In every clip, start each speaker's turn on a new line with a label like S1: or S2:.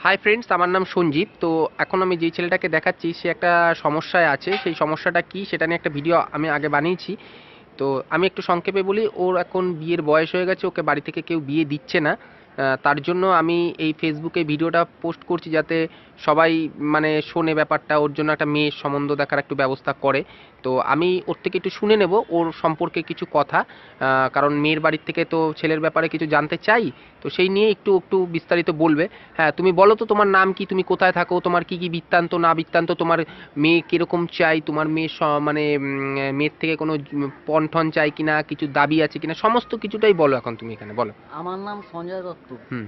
S1: Hi friends, আমার নাম সঞ্জীব। তো এখন আমি যেই ছেলেটাকে দেখাচ্ছি সে একটা সমস্যায় আছে। সেই সমস্যাটা কি সেটা নিয়ে একটা ভিডিও আমি আগে বানিয়েছি। তো আমি একটু সংক্ষেপে বলি, ওর এখন বিয়ের বয়স হয়ে গেছে, ওকে বাড়ি থেকে কেউ বিয়ে দিচ্ছে না। তার জন্য আমি এই ফেসবুকে ভিডিওটা পোস্ট করছি যাতে সবাই মানে শোনে ব্যাপারটা, ওর জন্য একটা মেয়ের সম্বন্ধ দেখার একটু ব্যবস্থা করে। তো আমি ওর থেকে একটু শুনে নেব ওর সম্পর্কে কিছু কথা, কারণ মেয়ের বাড়ির থেকে তো ছেলের ব্যাপারে কিছু জানতে চাই। তো সেই নিয়ে একটু একটু বিস্তারিত বলবে। হ্যাঁ, তুমি বলো তো তোমার নাম কি, তুমি কোথায় থাকো, তোমার কি কি বৃত্তান্ত না বৃত্তান্ত, তোমার মেয়ে কিরকম চাই, তোমার মেয়ে মানে মেয়ের থেকে কোনো পণ টন চাই কিনা, কিছু দাবি আছে কিনা, সমস্ত কিছুটাই বলো এখন তুমি এখানে বলো।
S2: আমার নাম সঞ্জয় দত্ত।
S1: হুম।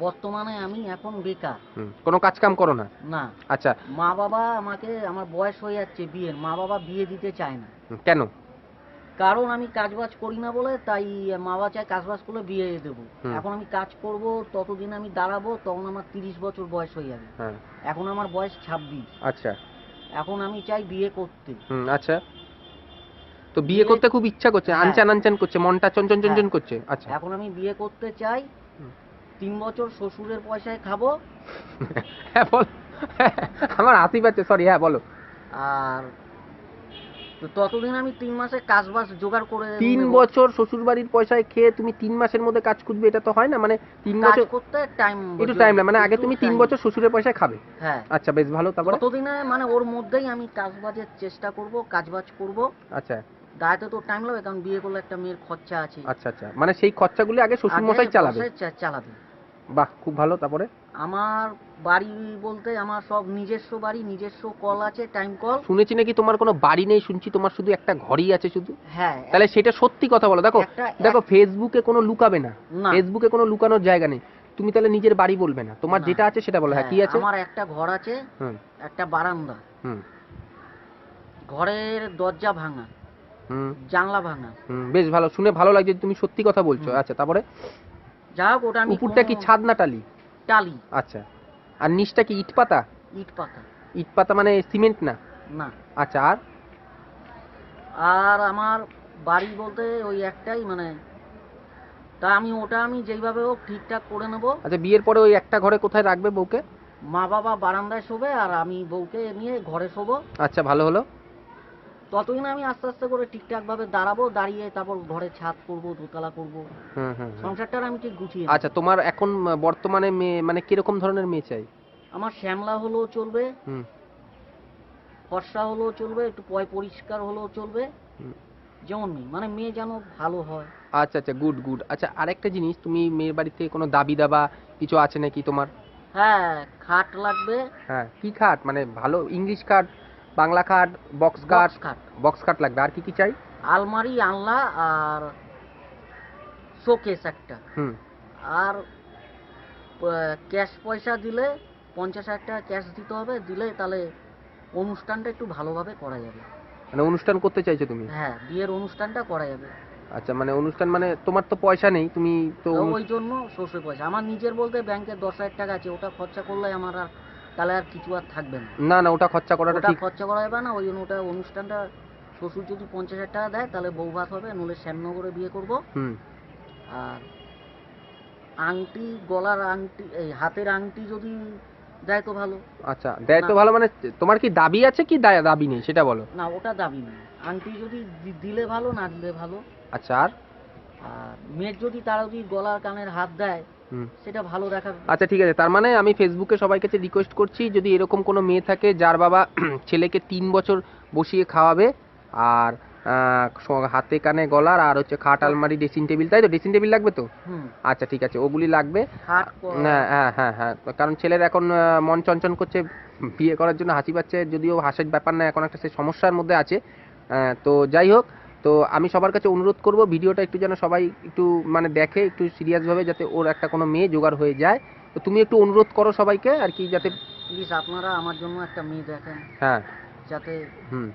S2: বর্তমানে আমি এখন বেকার।
S1: কোনো কাজ কাম করো না?
S2: না।
S1: আচ্ছা।
S2: মা বাবা আমাকে, আমার বয়স হয়ে যাচ্ছে বিয়ের, মা বাবা বিয়ে দিতে চায় না।
S1: কেন?
S2: কারণ আমি কাজবাজ করি না বলে, তাই মা বাবা চায় কাজবাজ করলে বিয়ে দেবো।
S1: হুম।
S2: এখন আমি কাজ করব, ততদিন আমি দাঁড়াবো, তখন আমার 30 বছর বয়স হয়ে যাবে।
S1: হ্যাঁ।
S2: এখন আমার বয়স 26।
S1: আচ্ছা।
S2: এখন আমি চাই বিয়ে করতে।
S1: আচ্ছা। তো বিয়ে করতে খুব ইচ্ছা করছে,
S2: হ্যাঁ,
S1: আনচান আনচান করছে, মনটা চঞ্চন
S2: হ্যাঁ।
S1: চঞ্চন করছে। আচ্ছা।
S2: এখন আমি বিয়ে করতে চাই। 3 বছর শ্বশুরের পয়সায় খাবো।
S1: হ্যাঁ বল। আমার হাসি পাচ্ছে, সরি, হ্যাঁ বলো।
S2: আর তো ততদিন আমি 3 মাসে কাজবাজ জোগাড় করে
S1: 3
S2: নেব।
S1: বছর শ্বশুর বাড়ির পয়সায় খেয়ে তুমি 3 মাসের মধ্যে কাজ খুঁজবে, এটা তো হয় না। মানে 3
S2: কাজ
S1: বছর
S2: করতে টাইম,
S1: একটু টাইম লাগে, মানে আগে
S2: একটু
S1: তুমি 3
S2: টাইম।
S1: বছর শ্বশুরের পয়সায় খাবে।
S2: হ্যাঁ।
S1: আচ্ছা, বেশ ভালো। তারপরে?
S2: ততদিনে মানে ওর মধ্যেই আমি কাজবাজের চেষ্টা করব, কাজবাজ করব।
S1: আচ্ছা।
S2: দায়িত্ব তো টাইম লাগবে, কারণ বিয়ে করলে একটা মেয়ের খরচা আছে।
S1: আচ্ছা আচ্ছা, মানে সেই খরচাগুলি আগে শ্বশুর
S2: আগে
S1: মশাই চালাবে।
S2: চালাবে।
S1: বাহ, খুব ভালো। তারপরে?
S2: আমার বাড়ি বলতে আমার সব নিজস্ব বাড়ি, নিজস্ব কল আছে, টাইম কল।
S1: শুনেছি নাকি তোমার কোনো বাড়ি নেই, শুনছি তোমার শুধু একটা ঘরই আছে শুধু।
S2: হ্যাঁ।
S1: তাহলে সেটা সত্যি কথা বলো। দেখো
S2: একটা
S1: দেখো, ফেসবুকে কোনো লুকাবে না,
S2: না।
S1: ফেসবুকে কোনো লুকানোর জায়গা নেই। তুমি তাহলে নিজের বাড়ি বলবে না, তোমার
S2: না।
S1: যেটা আছে সেটা বলো। হ্যাঁ,
S2: হ্যাঁ,
S1: কি আছে?
S2: আমার একটা ঘর আছে,
S1: হুম।
S2: একটা বারান্দা।
S1: হুম।
S2: ঘরের দরজা ভাঙা,
S1: হুম।
S2: জানলা ভাঙা।
S1: বেশ ভালো, শুনে ভালো লাগছে যে তুমি সত্যি কথা বলছো। আচ্ছা, তারপরে?
S2: যা হোক, ওটা আমি
S1: উপরটা কি ছাদ না টালি?
S2: টালি।
S1: আচ্ছা। আর নিচটা কি ইট পাতা?
S2: ইট পাতা।
S1: ইট পাতা মানে সিমেন্ট না?
S2: না।
S1: আচ্ছা। আর?
S2: আর আমার বাড়ি বলতে ওই একটাই, মানে তা আমি যেইভাবে হোক ঠিকঠাক করে নেব।
S1: আচ্ছা, বিয়ের পরে ওই একটা ঘরে কোথায় রাখবে বউকে?
S2: মা বাবা বারান্দায় শোবে, আর আমি বউকে নিয়ে ঘরে শোবো।
S1: আচ্ছা, ভালো হলো।
S2: ততদিন আমি আস্তে আস্তে করে ঠিকঠাক ভাবে দাঁড়াবো, দাঁড়িয়ে তারপর ঘরে ছাদ করব, দোতলা করব।
S1: হুম হুম।
S2: সংসারটা আমি ঠিক গুছিয়ে নেব।
S1: আচ্ছা, তোমার এখন বর্তমানে মেয়ে মানে কিরকম ধরনের মেয়ে চাই?
S2: আমার শ্যামলা হলেও চলবে,
S1: হুম।
S2: ফর্সা হলেও চলবে, একটু পরিষ্কার হলেও চলবে।
S1: হুম।
S2: যেমন মানে মেয়ে যেন ভালো হয়।
S1: আচ্ছা আচ্ছা, গুড গুড। আচ্ছা, আরেকটা জিনিস, তুমি মেয়ের বাড়ি থেকে কোনো দাবি দাবা কিছু আছে নাকি তোমার?
S2: হ্যাঁ, খাট লাগবে।
S1: হ্যাঁ, কি খাট? মানে ভালো ইংলিশ খাট, বাংলা খাট, বক্স খাট?
S2: বক্স খাট।
S1: বক্স খাট লাগবে। আর কি কি চাই?
S2: আলমারি, আনলা, আর শোকেস একটা।
S1: হুম।
S2: আর ক্যাশ পয়সা দিলে 50,000 টাকা ক্যাশ দিতে হবে, দিলে তাহলে অনুষ্ঠানটা একটু ভালোভাবে করা যাবে।
S1: মানে অনুষ্ঠান করতে চাইছো তুমি?
S2: হ্যাঁ, বিয়ের অনুষ্ঠানটা করা যাবে।
S1: আচ্ছা, মানে অনুষ্ঠান মানে তোমার তো পয়সা নেই, তুমি তো
S2: তো ওই জন্য শ্বশুর পয়সা আমার নিজের বলতে ব্যাংকে 10,000 টাকা আছে, ওটা খরচা করলে আমার আর তাহলে আর কিছু আর থাকবে না।
S1: না না, ওটা খরচা করাটা
S2: ওটা
S1: ঠিক।
S2: খরচা করা যাবে না, ওই জন্য ওটা অনুষ্ঠানটা শ্বশুর যদি 50,000 টাকা দেয় তাহলে বউ ভাত হবে, নইলে শ্যামনগরে বিয়ে করব।
S1: হুম।
S2: আর আংটি, গলার আংটি, এই হাতের আংটি যদি দেয় তো ভালো।
S1: আচ্ছা, দেয় তো ভালো। মানে তোমার কি দাবি আছে কি দাবি নেই সেটা বলো।
S2: না, ওটা দাবি নেই। আংটি যদি দিলে ভালো, না দিলে ভালো।
S1: আচ্ছা। আর?
S2: আর মেয়ের যদি, তারা যদি গলার কানের হাত দেয়, সেটা ভালো দেখার।
S1: আচ্ছা, ঠিক আছে। তার মানে আমি ফেসবুকে সবাই কাছে রিকোয়েস্ট করছি, যদি এরকম কোনো মেয়ে থাকে যার বাবা ছেলেকে 3 বছর বসিয়ে খাওয়াবে, আর হাতে কানে গলার, আর হচ্ছে খাট, আলমারি, ড্রেসিং টেবিল, তাই তো? ড্রেসিং টেবিল লাগবে তো? আচ্ছা, ঠিক আছে, ওগুলি লাগবে। হ্যাঁ হ্যাঁ হ্যাঁ হ্যাঁ, কারণ ছেলের এখন মন চঞ্চল করছে বিয়ে করার জন্য, হাসি পাচ্ছে, যদিও হাসির ব্যাপার না, এখন একটা সে সমস্যার মধ্যে আছে। তো যাই হোক, তো আমি সবার কাছে অনুরোধ করব ভিডিওটা একটু যেন সবাই একটু মানে দেখে একটু সিরিয়াসভাবে, যাতে ওর একটা কোনো মেয়ে জোগাড় হয়ে যায়। তো তুমি একটু অনুরোধ করো সবাইকে আর কি, যাতে
S2: প্লিজ আপনারা আমার জন্য একটা মেয়ে দেখেন।
S1: হ্যাঁ।
S2: যাতে
S1: হুম।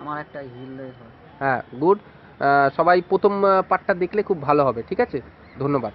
S2: আমার একটা হিল হয়।
S1: হ্যাঁ, গুড। সবাই প্রথম পার্টটা দেখলে খুব ভালো হবে। ঠিক আছে, ধন্যবাদ।